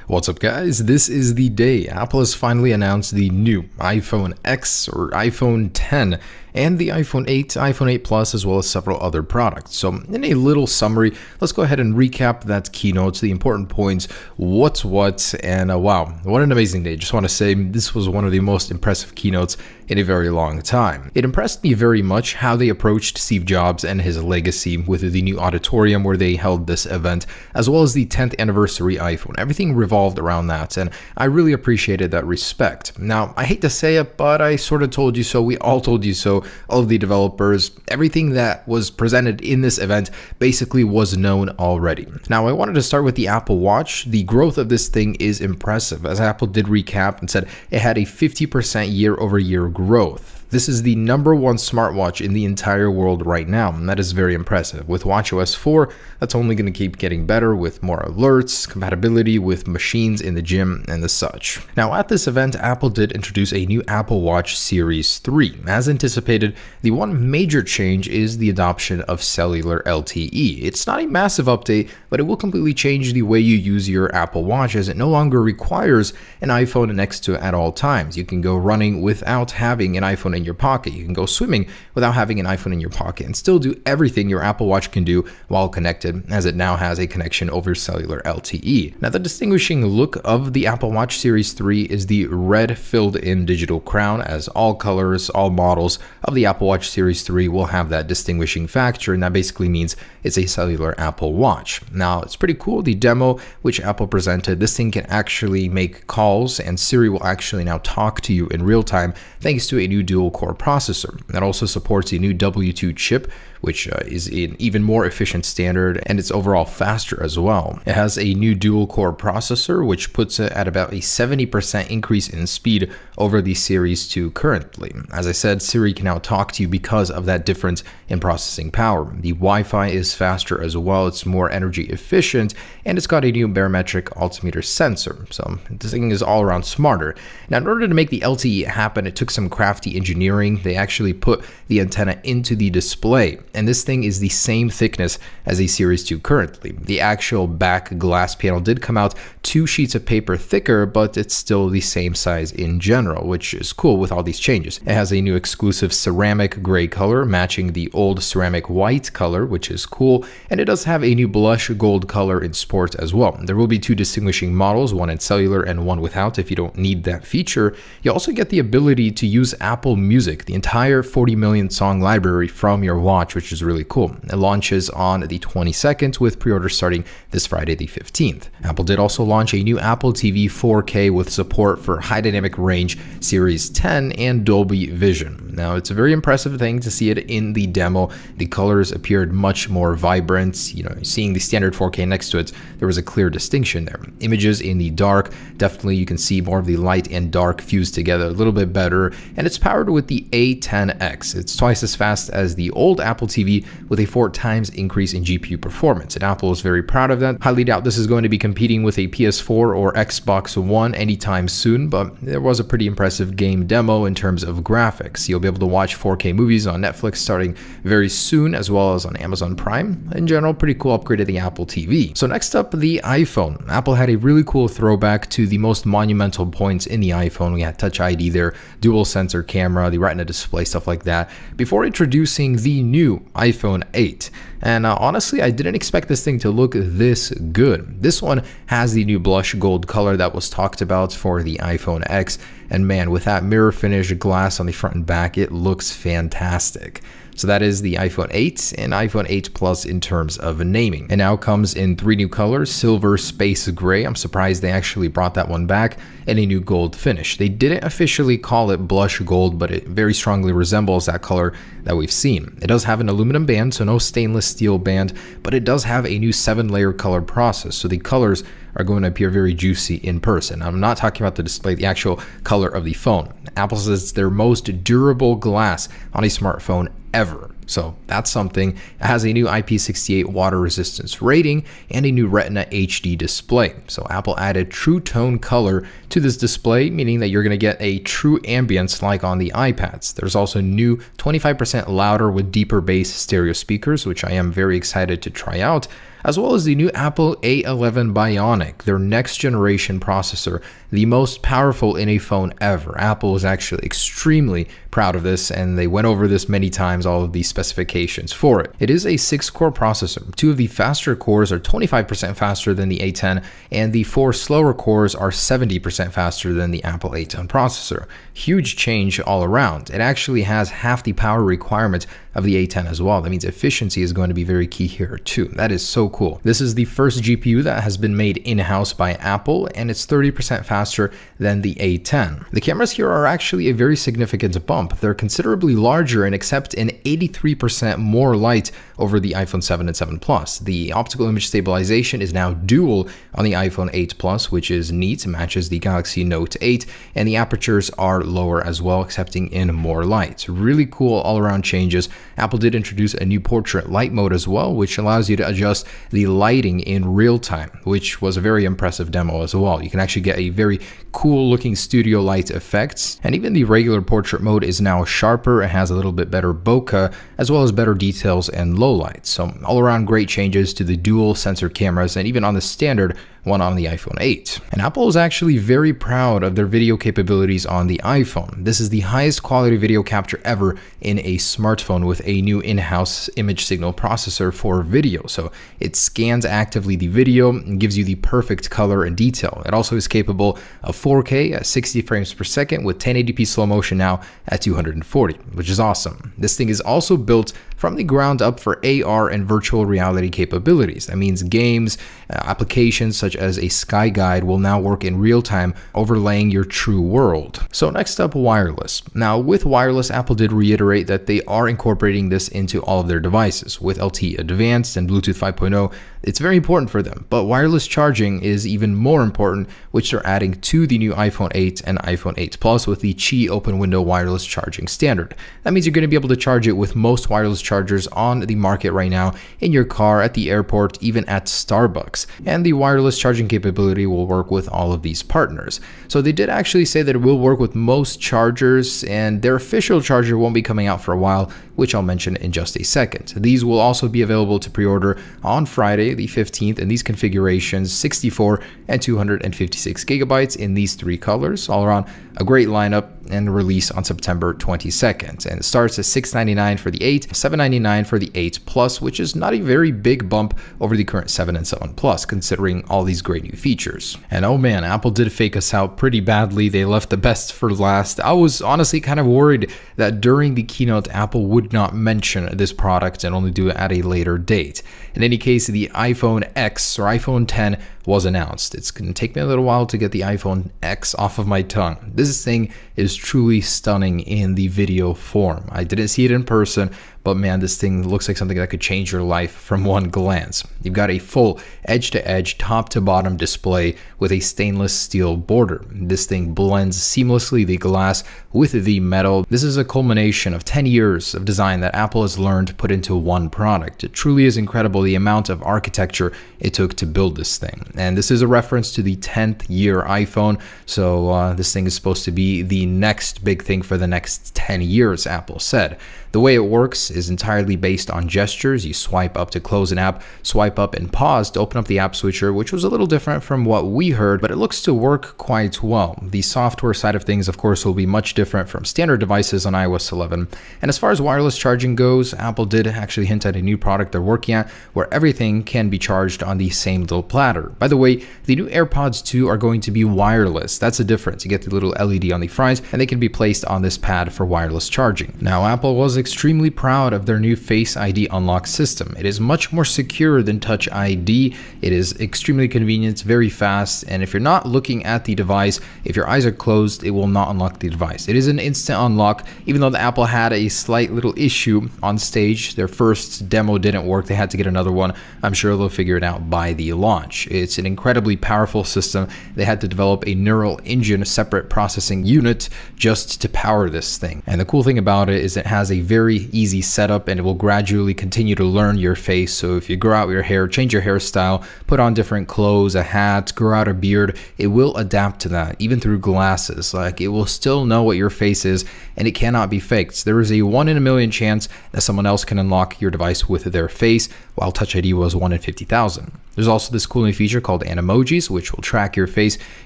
What's up guys, this is the day Apple has finally announced the new iPhone X or iPhone 10 and the iPhone 8, iPhone 8 Plus, as well as several other products. So in a little summary, let's go ahead and recap that keynote, the important points, what's what, and wow, what an amazing day. Just want to say this was one of the most impressive keynotes in a very long time. It impressed me very much how they approached Steve Jobs and his legacy with the new auditorium where they held this event, as well as the 10th anniversary iPhone. Everything revolved around that, and I really appreciated that respect. Now, I hate to say it, but I sort of told you so. We all told you so. All of the developers, everything that was presented in this event basically was known already. Now, I wanted to start with the Apple Watch. The growth of this thing is impressive, as Apple did recap and said it had a 50% year-over-year growth. This is the #1 smartwatch in the entire world right now, and that is very impressive. With watchOS 4, that's only going to keep getting better with more alerts, compatibility with machines in the gym, and the such. Now, at this event, Apple did introduce a new Apple Watch Series 3. As anticipated, the one major change is the adoption of cellular LTE. It's not a massive update, but it will completely change the way you use your Apple Watch, as it no longer requires an iPhone next to it at all times. You can go running without having an iPhone in your pocket. You can go swimming without having an iPhone in your pocket and still do everything your Apple Watch can do while connected, as it now has a connection over cellular LTE. Now, the distinguishing look of the Apple Watch Series 3 is the red filled-in digital crown, as all colors, all models of the Apple Watch Series 3 will have that distinguishing factor, and that basically means it's a cellular Apple Watch. Now, it's pretty cool. The demo which Apple presented, this thing can actually make calls, and Siri will actually now talk to you in real time thanks to a new dual-core processor. That also supports a new W2 chip, which is an even more efficient standard, and it's overall faster as well. It has a new dual-core processor, which puts it at about a 70% increase in speed over the Series 2 currently. As I said, Siri can now talk to you because of that difference in processing power. The Wi-Fi is faster as well, it's more energy efficient, and it's got a new barometric altimeter sensor. So this thing is all around smarter. Now, in order to make the LTE happen, it took some crafty engineering. They actually put the antenna into the display, and this thing is the same thickness as a Series 2 currently. The actual back glass panel did come out 2 sheets of paper thicker, but it's still the same size in general, which is cool with all these changes. It has a new exclusive ceramic gray color matching the old ceramic white color, which is cool, and it does have a new blush gold color in sport as well. There will be 2 distinguishing models, one in cellular and one without if you don't need that feature. You also get the ability to use Apple Music, the entire 40 million song library from your watch, which is really cool. It launches on the 22nd with pre-order starting this Friday the 15th. Apple did also launch a new Apple TV 4K with support for high dynamic range Series 10 and Dolby Vision. Now, it's a very impressive thing to see it in the demo. The colors appeared much more vibrant. You know, seeing the standard 4K next to it, there was a clear distinction there. Images in the dark, definitely you can see more of the light and dark fused together a little bit better, and it's powered with the A10X. It's twice as fast as the old Apple TV with a 4 times increase in GPU performance, and Apple is very proud of that. Highly doubt this is going to be competing with a PS4 or Xbox One anytime soon, but there was a pretty impressive game demo in terms of graphics. You'll be able to watch 4K movies on Netflix starting very soon, as well as on Amazon Prime. In general, pretty cool upgrade to the Apple TV. So next up, the iPhone. Apple had a really cool throwback to the most monumental points in the iPhone. We had Touch ID there, dual sensor camera, the Retina display, stuff like that, before introducing the new iPhone 8. And honestly, I didn't expect this thing to look this good. This one has the new blush gold color that was talked about for the iPhone X, and man, with that mirror finish glass on the front and back, it looks fantastic. So that is the iPhone 8 and iPhone 8 Plus in terms of naming. It now comes in 3 new colors: silver, space gray. I'm surprised they actually brought that one back, and a new gold finish. They didn't officially call it blush gold, but it very strongly resembles that color that we've seen. It does have an aluminum band, so no stainless steel band, but it does have a new 7-layer color process, so the colors are going to appear very juicy in person. I'm not talking about the display, the actual color of the phone. Apple says it's their most durable glass on a smartphone ever. So that's something. It has a new IP68 water resistance rating and a new Retina HD display. So Apple added true tone color to this display, meaning that you're going to get a true ambience like on the iPads. There's also new 25% louder with deeper bass stereo speakers, which I am very excited to try out. as well as the new Apple A11 Bionic, their next generation processor, the most powerful in a phone ever. Apple was actually extremely proud of this, and they went over this many times, all of the specifications for it. It is a 6-core processor. 2 of the faster cores are 25% faster than the A10, and the 4 slower cores are 70% faster than the Apple A10 processor. Huge change all around. It actually has half the power requirement of the A10 as well. That means efficiency is going to be very key here too. That is so cool. This is the first GPU that has been made in-house by Apple, and it's 30% faster than the A10. The cameras here are actually a very significant bump. They're considerably larger and accept an 83% more light over the iPhone 7 and 7 Plus. The optical image stabilization is now dual on the iPhone 8 Plus, which is neat, matches the Galaxy Note 8, and the apertures are lower as well, accepting in more light. Really cool all-around changes. Apple did introduce a new portrait light mode as well, which allows you to adjust the lighting in real time, which was a very impressive demo as well. You can actually get a very cool looking studio light effects, and even the regular portrait mode is now sharper. It has a little bit better bokeh as well as better details and low light. So all around great changes to the dual sensor cameras and even on the standard one on the iPhone 8. And Apple is actually very proud of their video capabilities on the iPhone. This is the highest quality video capture ever in a smartphone with a new in-house image signal processor for video. So it scans actively the video and gives you the perfect color and detail. It also is capable of 4K at 60 frames per second with 1080p slow motion now at 240, which is awesome. This thing is also built from the ground up for AR and virtual reality capabilities. That means games, applications such as a Sky Guide will now work in real time, overlaying your true world. So next up, wireless. Now with wireless, Apple did reiterate that they are incorporating this into all of their devices. With LTE Advanced and Bluetooth 5.0, it's very important for them, but wireless charging is even more important, which they're adding to the new iPhone 8 and iPhone 8 Plus with the Qi open window wireless charging standard. That means you're going to be able to charge it with most wireless chargers on the market right now, in your car, at the airport, even at Starbucks. And the wireless charging capability will work with all of these partners. So they did actually say that it will work with most chargers, and their official charger won't be coming out for a while, which I'll mention in just a second. These will also be available to pre-order on Friday the 15th in these configurations, 64 and 256 gigabytes in these 3 colors. All around a great lineup, and release on September 22nd. And it starts at $699 for the 8, $799 for the 8 Plus, which is not a very big bump over the current 7 and 7 Plus, considering all these great new features. And oh man, Apple did fake us out pretty badly. They left the best for last. I was honestly kind of worried that during the keynote, Apple would not mention this product and only do it at a later date. In any case, the iPhone X or iPhone 10 was announced. It's going to take me a little while to get the iPhone X off of my tongue. This thing is truly stunning in the video form. I didn't see it in person, but man, this thing looks like something that could change your life from one glance. You've got a full edge-to-edge, top-to-bottom display with a stainless steel border. This thing blends seamlessly the glass with the metal. This is a culmination of 10 years of design that Apple has learned to put into one product. It truly is incredible the amount of architecture it took to build this thing. And this is a reference to the 10th year iPhone, so this thing is supposed to be the next big thing for the next 10 years, Apple said. The way it works is entirely based on gestures. You swipe up to close an app, swipe up and pause to open up the app switcher, which was a little different from what we heard, but it looks to work quite well. The software side of things, of course, will be much different from standard devices on iOS 11. And as far as wireless charging goes, Apple did actually hint at a new product they're working at where everything can be charged on the same little platter. By the way, the new AirPods 2 are going to be wireless. That's the difference. You get the little LED on the front, and they can be placed on this pad for wireless charging. Now, Apple was extremely proud of their new Face ID unlock system. It is much more secure than Touch ID. It is extremely convenient, very fast, and if you're not looking at the device, if your eyes are closed, it will not unlock the device. It is an instant unlock, even though the Apple had a slight little issue on stage. Their first demo didn't work. They had to get another one. I'm sure they'll figure it out by the launch. It's an incredibly powerful system. They had to develop a neural engine, a separate processing unit, just to power this thing. And the cool thing about it is it has a very easy setup, and it will gradually continue to learn your face. So if you grow out your hair, change your hairstyle, put on different clothes, a hat, grow out a beard, it will adapt to that, even through glasses. Like, it will still know what your face is, and it cannot be faked. There is a 1 in a million chance that someone else can unlock your device with their face. while Touch ID was 1 in 50,000. There's also this cool new feature called Animojis, which will track your face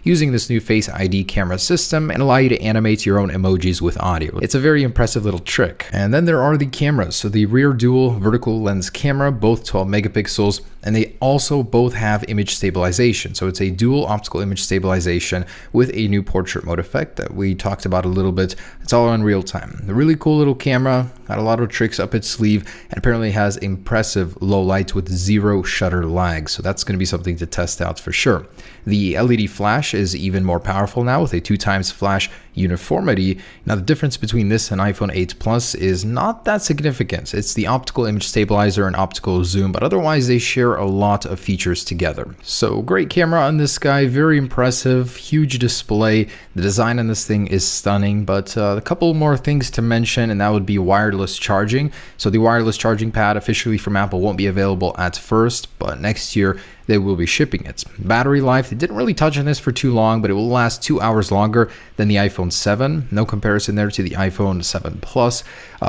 using this new Face ID camera system and allow you to animate your own emojis with audio. It's a very impressive little trick. And then there are the cameras. So the rear dual vertical lens camera, both 12 megapixels, and they also both have image stabilization. So it's a dual optical image stabilization with a new portrait mode effect that we talked about a little bit. It's all in real time. A really cool little camera, got a lot of tricks up its sleeve, and apparently has impressive low lights with zero shutter lag. So that's going to be something to test out for sure. The LED flash is even more powerful now with a 2x flash uniformity. Now the difference between this and iPhone 8 Plus is not that significant. It's the optical image stabilizer and optical zoom, but otherwise they share a lot of features together. So great camera on this guy, very impressive, huge display. The design on this thing is stunning, but a couple more things to mention, and that would be wireless charging. So the wireless charging pad officially from Apple won't be available at first, but next year they will be shipping it. Battery life, they didn't really touch on this for too long, but it will last 2 hours longer than the iPhone 7. No comparison there to the iPhone 7 Plus.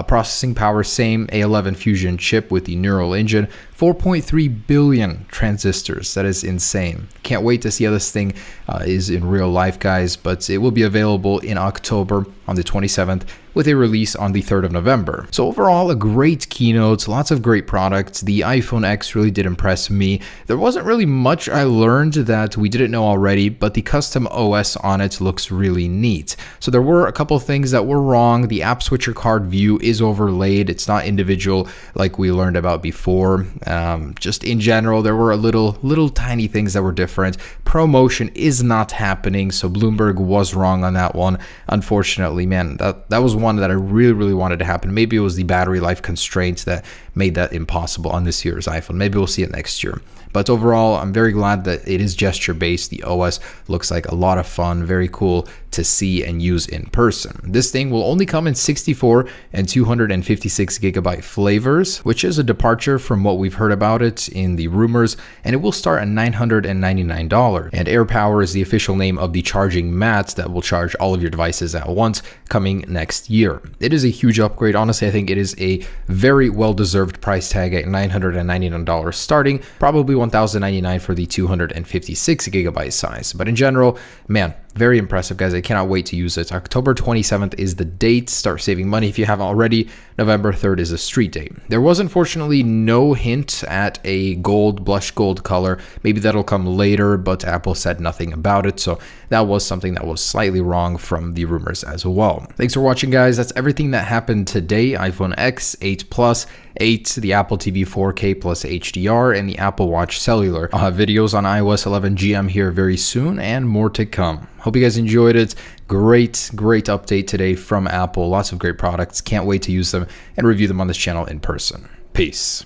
Processing power, same A11 Fusion chip with the neural engine. 4.3 billion transistors. That is insane. Can't wait to see how this thing is in real life, guys, but it will be available in October on the 27th with a release on the 3rd of November. So overall, a great keynote, lots of great products. The iPhone X really did impress me. There wasn't really much I learned that we didn't know already, but the custom OS on it looks really neat. So there were a couple things that were wrong. The app switcher card view is overlaid. It's not individual like we learned about before. Just in general, there were a little tiny things that were different. ProMotion is not happening, so Bloomberg was wrong on that one. Unfortunately, man, that was one that I really wanted to happen. Maybe it was the battery life constraints that made that impossible on this year's iPhone. Maybe we'll see it next year. But overall, I'm very glad that it is gesture-based. The OS looks like a lot of fun, very cool to see and use in person. This thing will only come in 64 and 256 gigabyte flavors, which is a departure from what we've heard about it in the rumors, and it will start at $999. And AirPower is the official name of the charging mat that will charge all of your devices at once, coming next year. It is a huge upgrade. Honestly, I think it is a very well-deserved price tag at $999 starting, probably $1,099 for the 256 gigabyte size. But in general, man, very impressive, guys. I cannot wait to use it. October 27th is the date. Start saving money if you haven't already. November 3rd is a street date. There was unfortunately no hint at a blush gold color. Maybe that'll come later, but Apple said nothing about it. So that was something that was slightly wrong from the rumors as well. Thanks for watching, guys. That's everything that happened today. iPhone X, 8 Plus, 8, the Apple TV 4K plus HDR, and the Apple Watch Cellular. I'll have videos on iOS 11 GM here very soon, and more to come. Hope you guys enjoyed it. Great update today from Apple. Lots of great products. Can't wait to use them and review them on this channel in person. Peace.